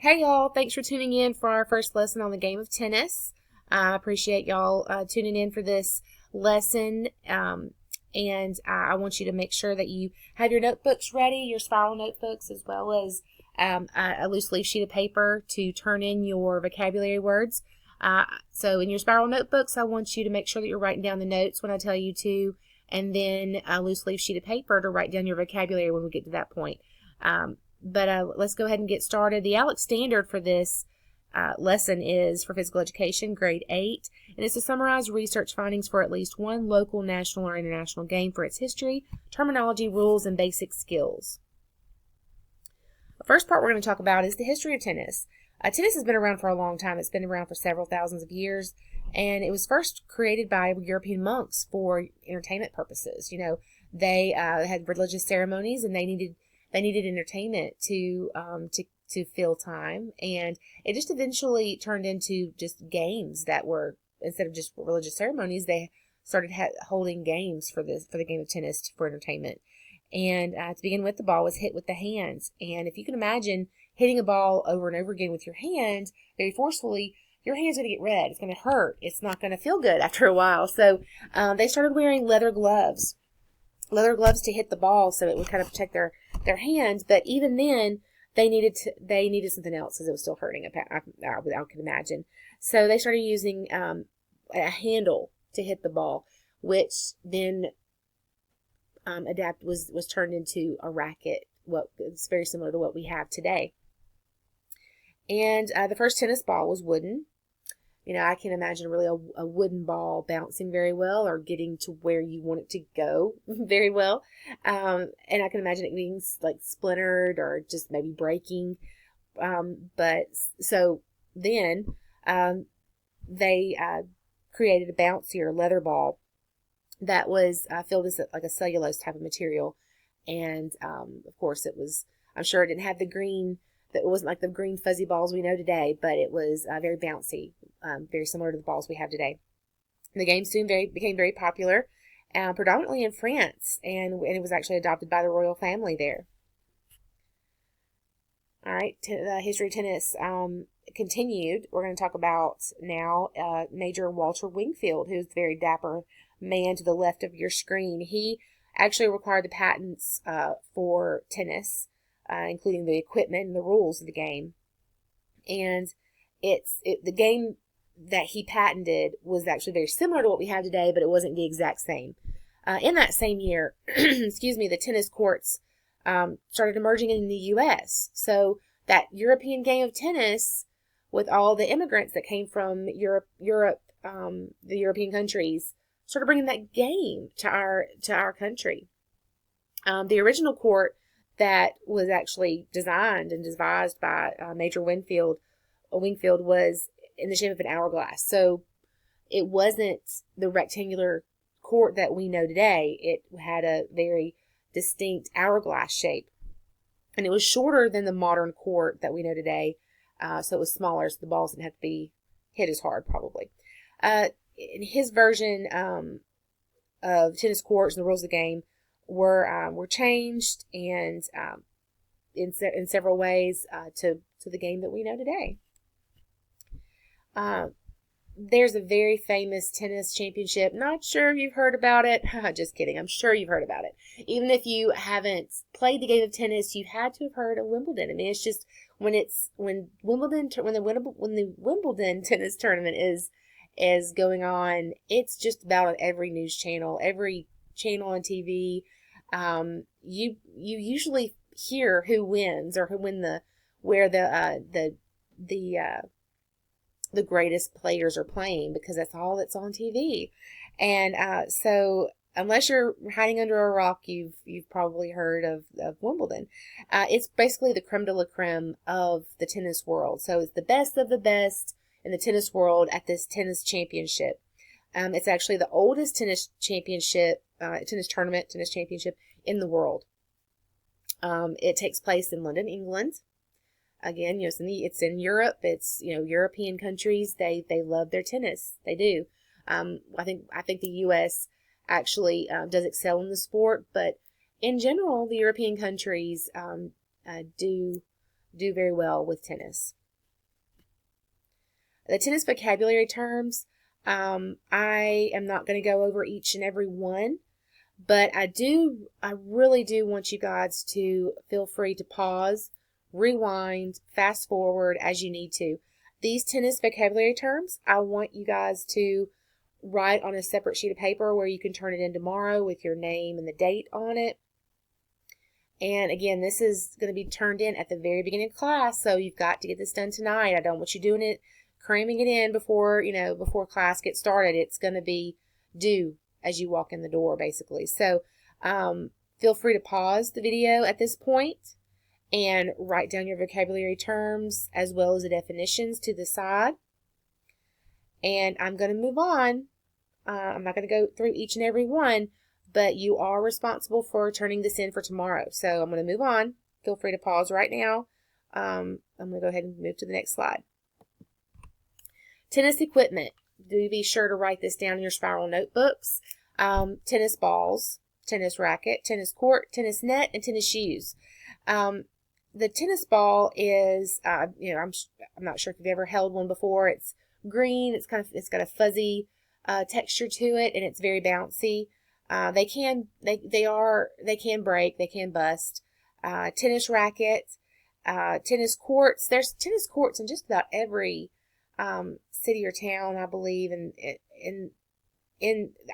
Hey y'all, thanks for tuning in for our first lesson on the game of tennis. I appreciate y'all tuning in for this lesson, and I want you to make sure that you have your notebooks ready, your spiral notebooks, as well as a loose leaf sheet of paper to turn in your vocabulary words. So in your spiral notebooks, I want you to make sure that you're writing down the notes when I tell you to, and then a loose leaf sheet of paper to write down your vocabulary when we get to that point. But let's go ahead and get started. The ALEC standard for this lesson is for physical education, grade 8, and it's to summarize research findings for at least one local, national, or international game for its history, terminology, rules, and basic skills. The first part we're going to talk about is the history of tennis. Tennis has been around for a long time. It's been around for several thousands of years, and it was first created by European monks for entertainment purposes. You know, they had religious ceremonies, and they needed entertainment to fill time, and it just eventually turned into just games that were, instead of just religious ceremonies, they started holding games for the game of tennis for entertainment. And to begin with, the ball was hit with the hands, and if you can imagine hitting a ball over and over again with your hand very forcefully, your hand's going to get red. It's going to hurt. It's not going to feel good after a while. So they started wearing leather gloves to hit the ball, so it would kind of protect their hands. But even then, they needed something else, because it was still hurting. I can imagine. So they started using a handle to hit the ball, which then was turned into a racket. It's very similar to what we have today. And the first tennis ball was wooden. You know, I can imagine really a wooden ball bouncing very well, or getting to where you want it to go very well. And I can imagine it being like splintered or just maybe breaking. But so then they created a bouncier leather ball that was filled with like a cellulose type of material. And of course, I'm sure it didn't have the green. That it wasn't like the green fuzzy balls we know today, but it was very bouncy, very similar to the balls we have today. The game soon became very popular, predominantly in France, and it was actually adopted by the royal family there. All right, the history of tennis continued. We're going to talk about now Major Walter Wingfield, who's the very dapper man to the left of your screen. He actually required the patents for tennis, including the equipment and the rules of the game. And the game that he patented was actually very similar to what we have today, but it wasn't the exact same. In that same year, the tennis courts started emerging in the U.S. So that European game of tennis, with all the immigrants that came from Europe, the European countries, started bringing that game to our country. The original court that was actually designed and devised by Major Wingfield was in the shape of an hourglass. So it wasn't the rectangular court that we know today. It had a very distinct hourglass shape. And it was shorter than the modern court that we know today. So it was smaller, so the balls didn't have to be hit as hard, probably. In his version of tennis courts and the rules of the game were changed, and in several ways to the game that we know today. There's a very famous tennis championship. Not sure if you've heard about it. Just kidding. I'm sure you've heard about it. Even if you haven't played the game of tennis, you've had to have heard of Wimbledon. I mean, it's just when the Wimbledon tennis tournament is going on, it's just about on every news channel, every channel on TV. You usually hear who wins, or where the greatest players are playing, because that's all that's on TV. And so unless you're hiding under a rock, you've probably heard of Wimbledon. It's basically the creme de la creme of the tennis world. So it's the best of the best in the tennis world at this tennis championship. It's actually the oldest tennis championship, tennis championship in the world. It takes place in London, England. Again, you know, it's in Europe. It's, you know, European countries. They love their tennis. They do. I think the U.S. actually does excel in the sport, but in general, the European countries do do very well with tennis. The tennis vocabulary terms, I am not going to go over each and every one, but I really do want you guys to feel free to pause, rewind, fast forward as you need to. These tennis vocabulary terms, I want you guys to write on a separate sheet of paper where you can turn it in tomorrow with your name and the date on it. And again, this is going to be turned in at the very beginning of class, so you've got to get this done tonight. I don't want you doing it, cramming it in before class gets started. It's going to be due as you walk in the door, basically. So feel free to pause the video at this point and write down your vocabulary terms as well as the definitions to the side. And I'm going to move on. I'm not going to go through each and every one, but you are responsible for turning this in for tomorrow. So I'm going to move on. Feel free to pause right now. I'm going to go ahead and move to the next slide. Tennis equipment. Do be sure to write this down in your spiral notebooks. Tennis balls, tennis racket, tennis court, tennis net, and tennis shoes. The tennis ball is, I'm not sure if you've ever held one before. It's green. It's got a fuzzy texture to it, and it's very bouncy. They can break, they can bust. Tennis racket, tennis courts. There's tennis courts in just about every city or town, I believe, in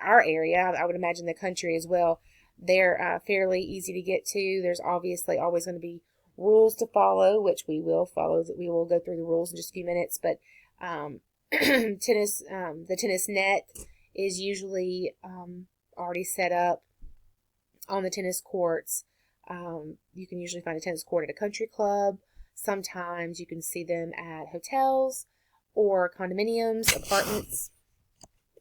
our area. I would imagine the country as well. They're fairly easy to get to. There's obviously always going to be rules to follow, which we will follow. We will go through the rules in just a few minutes, but the tennis net is usually already set up on the tennis courts. You can usually find a tennis court at a country club. Sometimes you can see them at hotels or condominiums. Apartments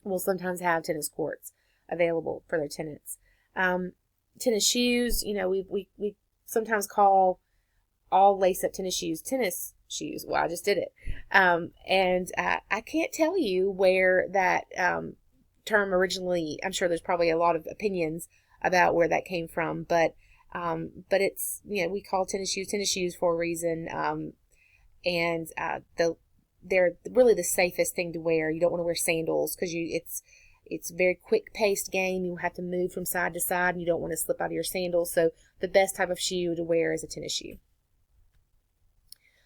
will sometimes have tennis courts available for their tenants. Tennis shoes, we sometimes call all lace-up tennis shoes. Well, I just did it. And I can't tell you where that term originally, I'm sure there's probably a lot of opinions about where that came from, but it's, we call tennis shoes for a reason. And they're really the safest thing to wear. You don't want to wear sandals because it's a very quick paced game. You have to move from side to side and you don't want to slip out of your sandals. So the best type of shoe to wear is a tennis shoe.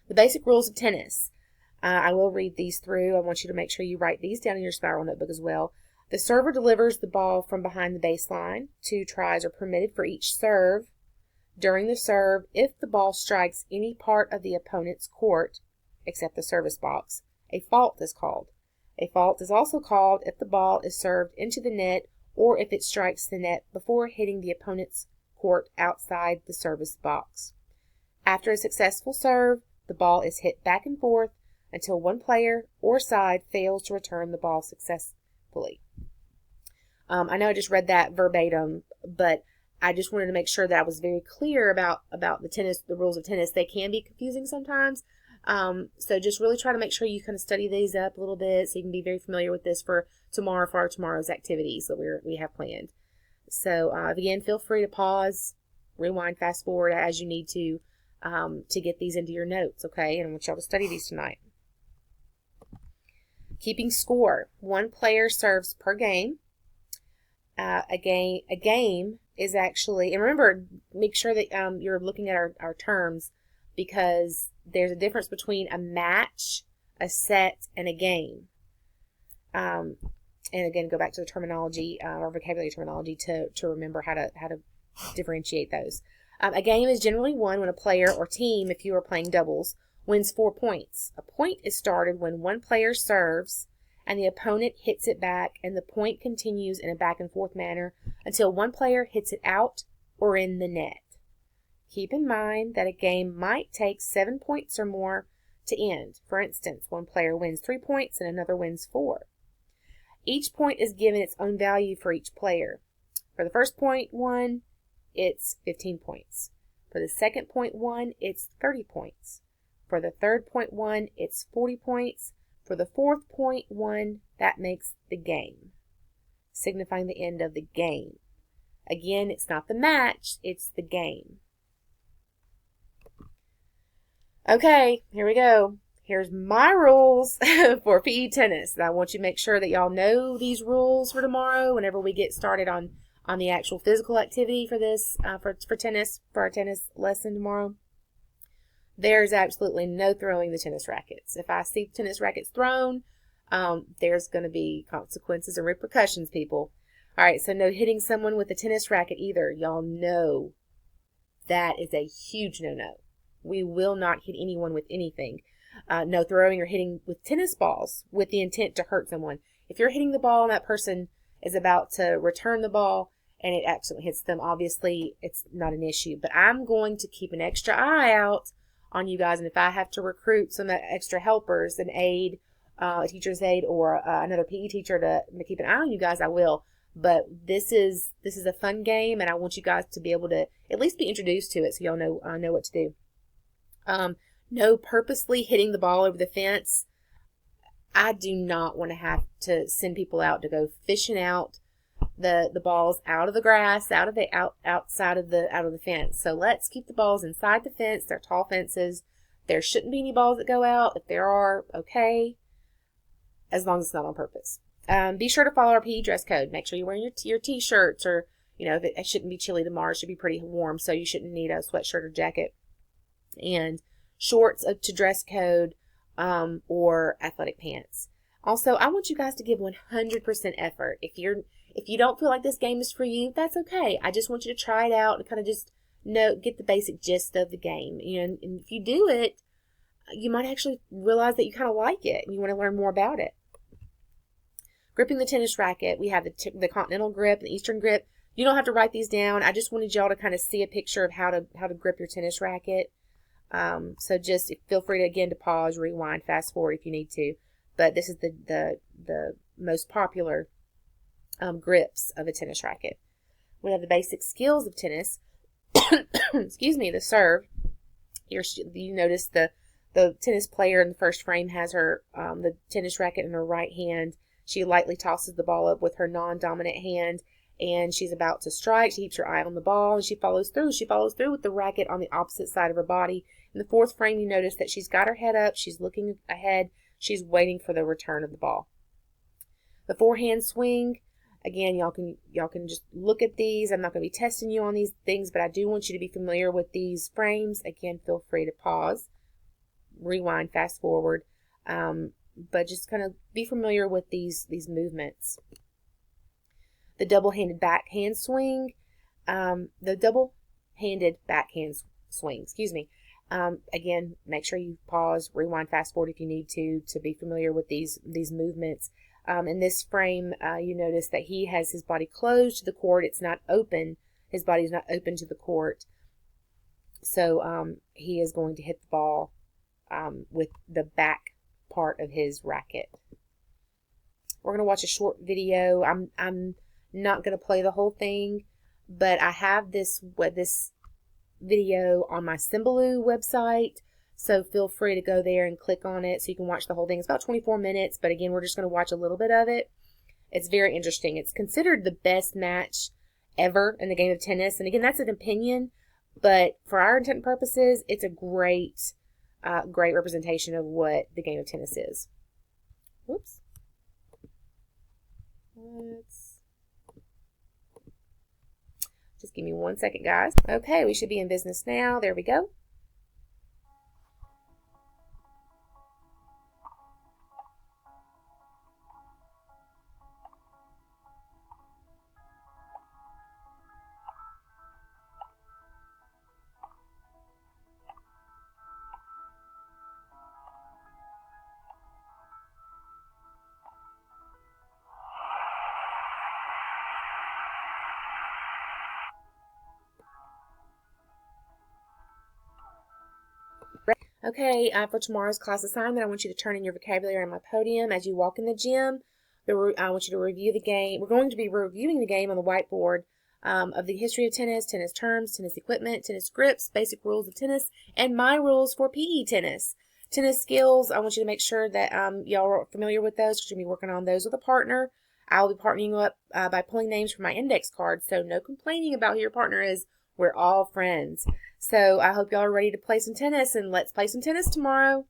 The basic rules of tennis. I will read these through. I want you to make sure you write these down in your spiral notebook as well. The server delivers the ball from behind the baseline. 2 tries are permitted for each serve. During the serve, if the ball strikes any part of the opponent's court, except the service box, a fault is called. A fault is also called if the ball is served into the net or if it strikes the net before hitting the opponent's court outside the service box. After a successful serve, the ball is hit back and forth until one player or side fails to return the ball successfully. I know I just read that verbatim, but I just wanted to make sure that I was very clear about the rules of tennis. They can be confusing sometimes. So just really try to make sure you kind of study these up a little bit so you can be very familiar with this for tomorrow's activities that we have planned. So again, feel free to pause, rewind, fast forward as you need to get these into your notes, okay? And I want y'all to study these tonight. Keeping score. 1 player serves per game. A game is actually, and remember, make sure that you're looking at our terms, because there's a difference between a match, a set, and a game. And again, go back to the terminology, or vocabulary terminology to remember how to differentiate those. A game is generally won when a player or team, if you are playing doubles, wins 4 points. A point is started when 1 player serves and the opponent hits it back, and the point continues in a back and forth manner until 1 player hits it out or in the net. Keep in mind that a game might take 7 points or more to end. For instance, 1 player wins 3 points and another wins 4. Each point is given its own value for each player. For the first point won, it's 15 points. For the second point won, it's 30 points. For the third point won, it's 40 points. For the fourth point won, that makes the game, signifying the end of the game. Again, it's not the match, it's the game. Okay, here we go. Here's my rules for PE tennis. I want you to make sure that y'all know these rules for tomorrow whenever we get started on the actual physical activity for this, for tennis, for our tennis lesson tomorrow. There's absolutely no throwing the tennis rackets. If I see tennis rackets thrown, there's going to be consequences and repercussions, people. All right, so no hitting someone with a tennis racket either. Y'all know that is a huge no-no. We will not hit anyone with anything. No throwing or hitting with tennis balls with the intent to hurt someone. If you're hitting the ball and that person is about to return the ball and it accidentally hits them, obviously it's not an issue. But I'm going to keep an extra eye out on you guys, and if I have to recruit some extra helpers, an aide, a teacher's aide, or another PE teacher to keep an eye on you guys, I will. But this is a fun game, and I want you guys to be able to at least be introduced to it, so y'all know what to do. No purposely hitting the ball over the fence. I do not want to have to send people out to go fishing out the balls out of the grass, outside of the fence. So let's keep the balls inside the fence. They're tall fences. There shouldn't be any balls that go out. If there are, okay, as long as it's not on purpose. Be sure to follow our PE dress code. Make sure you're wearing your t-shirts, or if it shouldn't be chilly tomorrow. It should be pretty warm, so you shouldn't need a sweatshirt or jacket. And shorts to dress code, or athletic pants. Also, I want you guys to give 100% effort. If you don't feel like this game is for you, that's okay. I just want you to try it out and kind of just get the basic gist of the game. And if you do it, you might actually realize that you kind of like it and you want to learn more about it. Gripping the tennis racket, we have the continental grip and the eastern grip. You don't have to write these down. I just wanted y'all to kind of see a picture of how to grip your tennis racket. So just feel free to, again, to pause, rewind, fast forward if you need to. But this is the most popular grips of a tennis racket. We have the basic skills of tennis. Excuse me, the serve. You notice the tennis player in the first frame has her the tennis racket in her right hand. She lightly tosses the ball up with her non-dominant hand, and she's about to strike. She keeps her eye on the ball, and she follows through. She follows through with the racket on the opposite side of her body. In the fourth frame, you notice that she's got her head up. She's looking ahead. She's waiting for the return of the ball. The forehand swing. Again, y'all can just look at these. I'm not going to be testing you on these things, but I do want you to be familiar with these frames. Again, feel free to pause, rewind, fast forward, but just kind of be familiar with these movements. The double-handed backhand swing. Again, make sure you pause, rewind, fast forward if you need to be familiar with these movements. In this frame, you notice that he has his body closed to the court. It's not open. His body is not open to the court. So he is going to hit the ball with the back part of his racket. We're going to watch a short video. I'm not going to play the whole thing, but I have this video on my Symbaloo website. So feel free to go there and click on it so you can watch the whole thing. It's about 24 minutes, but again, we're just going to watch a little bit of it. It's very interesting. It's considered the best match ever in the game of tennis. And again, that's an opinion, but for our intent and purposes, it's a great representation of what the game of tennis is. Whoops. Just give me 1 second, guys. Okay, we should be in business now. There we go. Okay, for tomorrow's class assignment, I want you to turn in your vocabulary on my podium. As you walk in the gym, I want you to review the game. We're going to be reviewing the game on the whiteboard of the history of tennis, tennis terms, tennis equipment, tennis grips, basic rules of tennis, and my rules for PE tennis. Tennis skills, I want you to make sure that y'all are familiar with those because you're going to be working on those with a partner. I'll be partnering you up by pulling names from my index card, so no complaining about who your partner is. We're all friends. So I hope y'all are ready to play some tennis, and let's play some tennis tomorrow.